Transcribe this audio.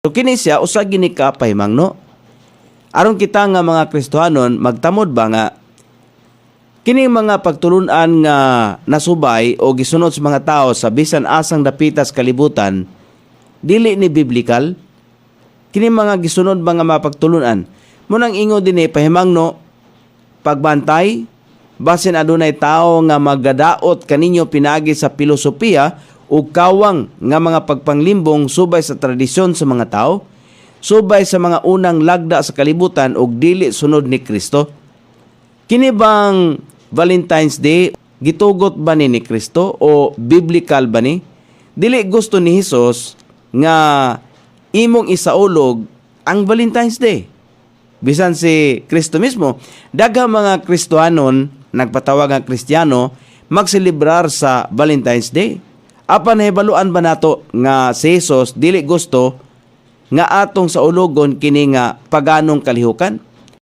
So kini siya usa gini ka pahimangno. Aron kita nga mga Kristohanon magtamod ba nga kini mga pagtulunan nga nasubay o gisunod sa mga tao sa bisan asang dapitas kalibutan dili ni biblikal. Kini mga gisunod ba nga mapagtulunan munang ingo dinhi pahimangno pagbantay basin adunay tao nga magadaot kaninyo pinagi sa filosofiya ug kawang nga mga pagpanglimbong subay sa tradisyon sa mga tao, subay sa mga unang lagda sa kalibutan ug dili sunod ni Kristo. Kini bang Valentine's Day gitugot ba ni Kristo o biblical ba ni? Dili gusto ni Hesus nga imong isaulog ang Valentine's Day. Bisan si Kristo mismo, daghang mga Kristohanon nagpatawag nga Kristiyano magselebrar sa Valentine's Day. Apan nahibaluan ba nato nga si Jesus dili gusto nga atong sa ulogon kini nga paganong kalihukan?